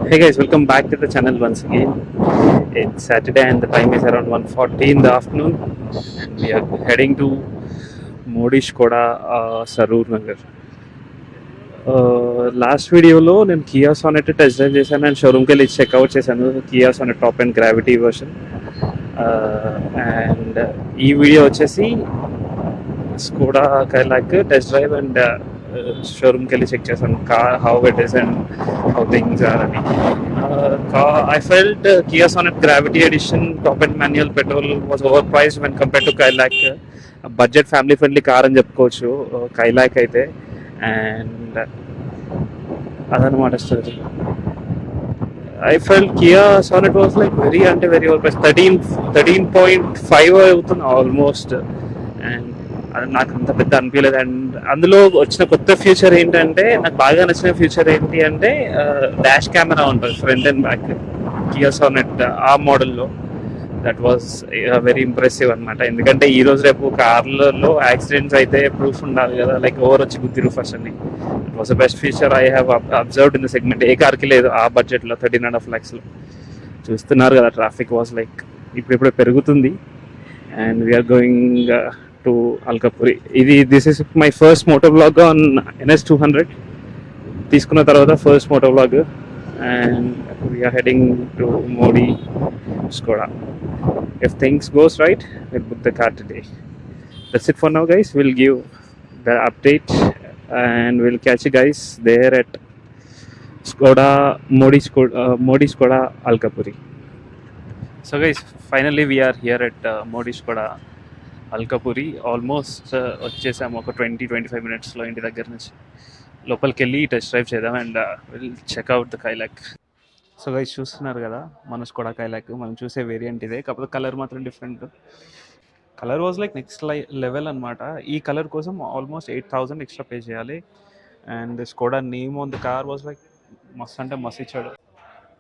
Hey guys, welcome back to the channel once again. It's Saturday and the time is around 1:40 in the afternoon and we are heading to Modi Skoda Sarur Nagar. Last వీడియోలో నేను Kia Sonet test drive చేశాను and షోరూమ్కి వెళ్ళి check out చేశాను Kia Sonet top and gravity version. And ఈ video వచ్చేసి Skoda Kylaq test drive and షోరూమ్కి వెళ్ళి చెక్ చేశాను car how it is and how things are అని. I felt Kia Sonet gravity edition top and manual petrol was over priced when compare to Kylaq. Budget family friendly car అని చెప్పుకోవచ్చు Kylaq అయితే. And అదనమాట story. I felt Kia sonnet was like very over price. 13.5 అవుతుంది almost. And అది నాకు అంత పెద్ద అనిపించలేదు. అండ్ అందులో వచ్చిన కొత్త ఫీచర్ ఏంటంటే, నాకు బాగా నచ్చిన ఫీచర్ ఏంటి అంటే డాష్ కెమెరా ఉంటుంది front and back Kia sonnet ఆ మోడల్లో. దట్ వాజ్ వెరీ ఇంప్రెసివ్ అనమాట. ఎందుకంటే ఈరోజు రేపు కార్లలో యాక్సిడెంట్స్ అయితే ప్రూఫ్ ఉండాలి కదా, లైక్ ఓవర్ వచ్చి గుద్దిరు ఫస్ట్ అని. It was the best feature I have observed in the segment. ఏ కార్కి లేదు ఆ బడ్జెట్లో 13.5 lakhs. చూస్తున్నారు కదా, ట్రాఫిక్ వాజ్ లైక్ ఇప్పుడిప్పుడే పెరుగుతుంది. And we are going to Alkapuri. This is my first moto vlog on NS200. తీసుకున్న తర్వాత first moto vlog. And we are heading to Modi Skoda. If things goes right, we'll book the car today. That's it for now guys. We'll give the update and we'll catch you guys there at Modi Skoda Alkapuri. So guys, finally we are here at Modi Skoda Alkapuri. Almost వచ్చేసాము ఒక 20-25 minutesలో ఇంటి దగ్గర నుంచి. లోపలికి వెళ్ళి test drive చేద్దాం and will checkout the Kylaq. So guys చూస్తున్నారు కదా, మన స్కోడా కైలాక్ మనం చూసే వేరియంట్ ఇదే, కాకపోతే కలర్ మాత్రం different. Colour was like next level అనమాట. ఈ కలర్ కోసం ఆల్మోస్ట్ 8,000 ఎక్స్ట్రా పే చేయాలి. And Skoda name on the car was like మస్త్ అంటే మస్త్ ఇచ్చాడు.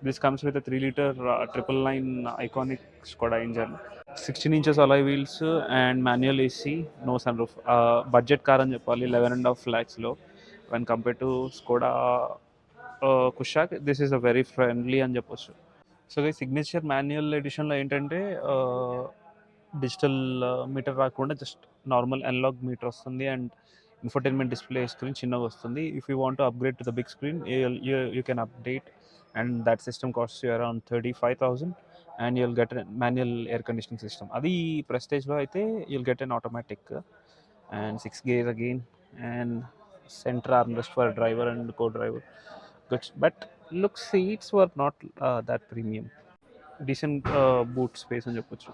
This comes with 3-liter 999 iconic Skoda engine, 16 inches alloy wheels and manual AC, no sunroof. Budget car అని చెప్పాలి 11.5 lakhsలో when compare to Skoda Kushaq. This is a very friendly అని చెప్పొచ్చు. So guys signature manual ఎడిషన్లో ఏంటంటే digital meter రాకుండా just normal analog meter వస్తుంది and infotainment display screen చిన్నగా వస్తుంది. If you want to upgrade to the big screen you can update and that system cost you around 35,000 and you'll get manual air conditioning system. అది ప్రెస్టేజ్లో అయితే you'll get an automatic and 6 gears again and centre armrest for driver and co driver. Good, but look, seats were not that premium. Decent boot space అని చెప్పొచ్చు,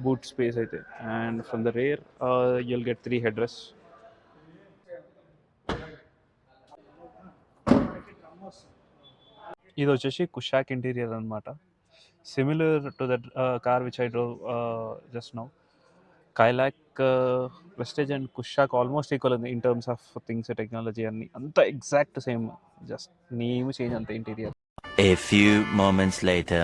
boot space అయితే. And from the rear you'll get 3 headrests. ఇది వచ్చేసి Kushaq interior అనమాట, similar to that car which I drove just now. Kylaq prestige and Kushaq almost equal ఉంది in terms of things, technology అన్ని అంతా exact same, just name change అంత interior. A few moments later.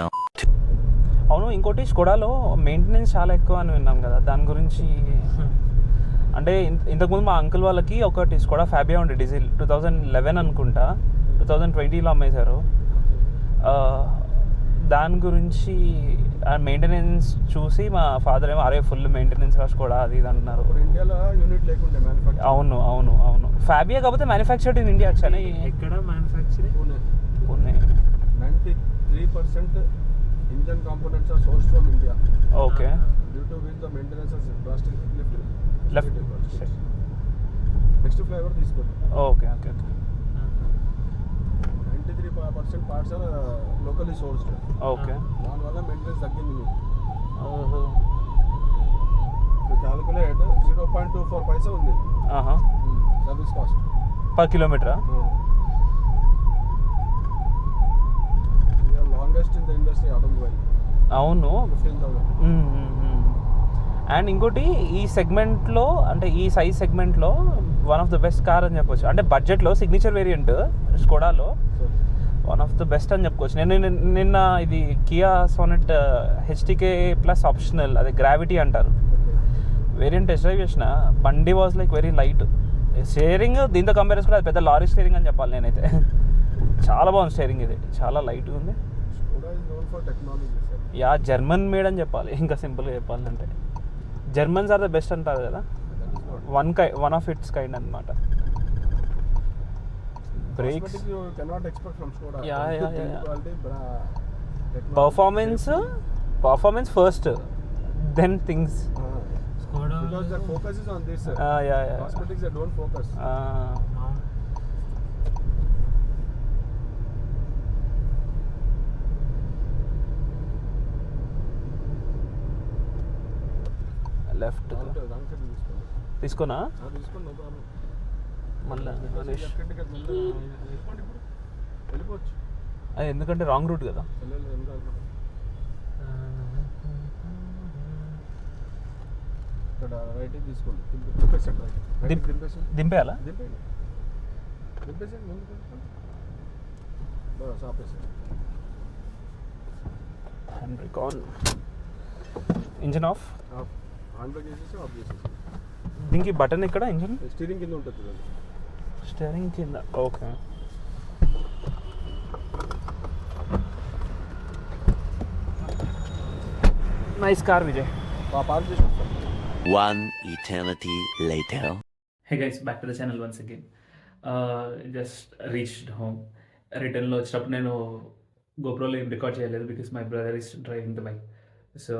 అవును, ఇంకోటి స్కోడాలో maintenance చాలా ఎక్కువ అని విన్నాం కదా, దాని గురించి అంటే ఇంతకుముందు మా అంకుల్ వాళ్ళకి ఒకటి స్కోడా ఫ్యాబియా ఉండే డీజిల్ 2011 అనుకుంటా, 2020లో అమ్మేశారు. దాని గురించి మెయింటెనెన్స్ చూసి మా ఫాదర్ ఏమో అరే ఫుల్ మెయింటెనెన్స్ కూడా అది ఇది అంటున్నారు. అవును అవును అవును, ఫ్యాబియా కాకపోతే మ్యానుఫ్యాక్చర్డ్ ఇన్ ఇండియా యాక్చువల్లీ. ఎక్కడ manufacturing? Pune. 93% engine components are sourced from India. Okay. Due to which the maintenance is drastically left. Next flavour తీసుకోండి. Okay okay okay. 93% parts are locally sourced. Okay. దానివల్ల maintenance తగ్గింది మీకు. ఓహో. Calculate 0.24 paisa ఉంది service cost per కిలోమీటరా? Longest in the industry automobile. అవును. 15,000. And ఇంకోటి ఈ సెగ్మెంట్లో, అంటే ఈ సైజ్ సెగ్మెంట్లో one of the best car అని చెప్పొచ్చు. అంటే బడ్జెట్లో సిగ్నేచర్ వేరియంట్ స్కోడాలో వన్ ఆఫ్ ద బెస్ట్ అని చెప్పుకోవచ్చు. నేను నిన్న ఇది Kia Sonet HTK plus optional, అదే గ్రావిటీ అంటారు, వేరియంట్ టెస్ట్ డ్రైవ్ చేసిన. బండి was like very light. Steering దీంతో కంపేర్ చేసుకుంటే అది పెద్ద లారీ స్టీరింగ్ అని చెప్పాలి నేనైతే. చాలా బాగుంది స్టేరింగ్, ఇది చాలా లైట్గా ఉంది. Skoda is known for technology, sir. Yeah German made అని చెప్పాలి, ఇంకా సింపుల్గా చెప్పాలంటే. జర్మన్స్ ఆర్ ద బెస్ట్ అంటారు కదా, That is not. One of its kind అనమాట. Brakes, Cosmetics you cannot expect from Skoda. Yeah, yeah, Build yeah. quality, technology, performance first, then things. Because their focus is on this, sir. Yeah Cosmetics they don't focus. Left Wrong side తీసుకోండి. తీసుకోనా తీసుకోండి, no problem. మళ్ళీ Left ticket మళ్ళీ వెళ్ళిపోండి ఇప్పుడు. వెళ్ళిపోవచ్చు. ఎందుకంటే wrong route కదా. వెళ్ళలేదు, ఎందుకు అనుకుంటా. ఇక్కడ రైట్ తీసుకోండి. దింపేసండి రైట్. రైట్ దింపేసండి. దింపేయాలా? దింపేయండి. దింపేసండి ముందుకు. బస్ ఆపేసండి. Hand brake on, engine off. Off. Hand brake చేసేసి ఆఫ్ చేసేసి. దీనికి బటన్ ఇక్కడ, ఇంజిన్ స్టీరింగ్ కింద ఉంటుంది చూడండి. స్టీరింగ్ కింద. Okay. Nice car Vijay. Park చేసి One eternity later. Hey guys, back to the channel once again. Just reached home. రిటర్న్లో వచ్చినప్పుడు నేను గోప్రోలో ఏం రికార్డ్ చేయలేదు because my brother is driving the bike. So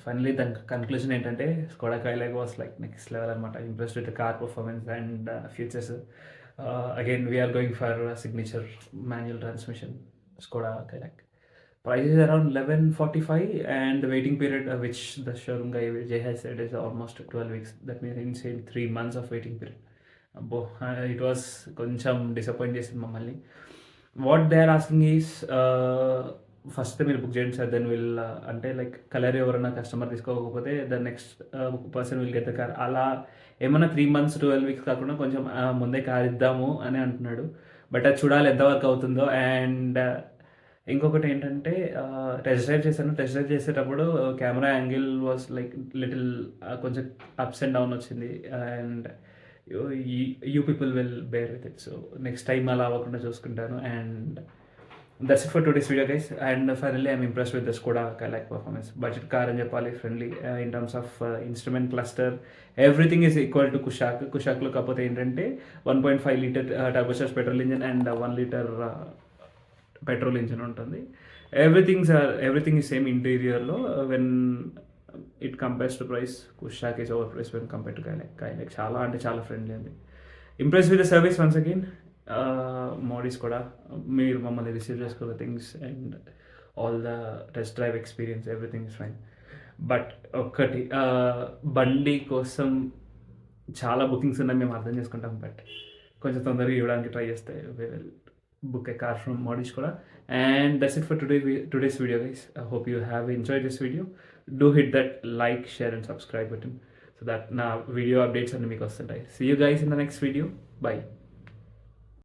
finally దాని కన్క్లూజన్ ఏంటంటే Skoda Kylaq was like next level అనమాట. Impressed with car performance and features. Again we're going for signature manual transmission Skoda Kylaq. Price is around 1145 and the waiting period which the showroom guy Jay has said is almost 12 weeks. That means insane 3 months of waiting period. It was కొంచెం disappoint చేసింది మమ్మల్ని. What they are asking is first మీరు book చేయండి sir, then will అంటే like colour ఎవరైనా customer తీసుకోకపోతే the next person will get the car. అలా ఏమన్నా 3 months 12 weeks కాకుండా కొంచెం ముందే కార్ ఇద్దాము అని అంటున్నాడు. బట్ అది చూడాలి ఎంతవరకు అవుతుందో. అండ్ ఇంకొకటి ఏంటంటే టెస్ట్ డ్రైవ్ చేశాను. టెస్ట్ డ్రైవ్ చేసేటప్పుడు camera angle was like little కొంచెం అప్స్ అండ్ డౌన్ వచ్చింది. And you people will bear with it. So next time అలా అవ్వకుండా చూసుకుంటాను. And that's it for today's video guys. And finally I'm impressed with the Skoda Kylaq performance. Budget car అని చెప్పాలి, friendly in terms of instrument cluster, everything is equal to కుషాక్లో. కాకపోతే ఏంటంటే 1.5 litre turbocharged petrol engine and 1 litre petrol engine ఉంటుంది. Everything is same ఇంటీరియర్లో. When it compares to price, Kushaq is over price when compare to Kylaq. చాలా అంటే చాలా friendly ఉంది. Impress with the service once again. Modis కూడా మీరు మమ్మల్ని receive చేసుకున్న things and all the test drive experience, everything is fine. But ఒక్కటి, బండి కోసం చాలా బుకింగ్స్ ఉన్నాయి, మేము అర్థం చేసుకుంటాం. బట్ కొంచెం తొందరగా ఇవ్వడానికి ట్రై చేస్తే we will book a car from Modish Skoda. And that's it for today's video guys. I hope you have enjoyed this video. Do hit that like, share and subscribe button so that na video updates anni meeku vastuntayi. See you guys in the next video. Bye.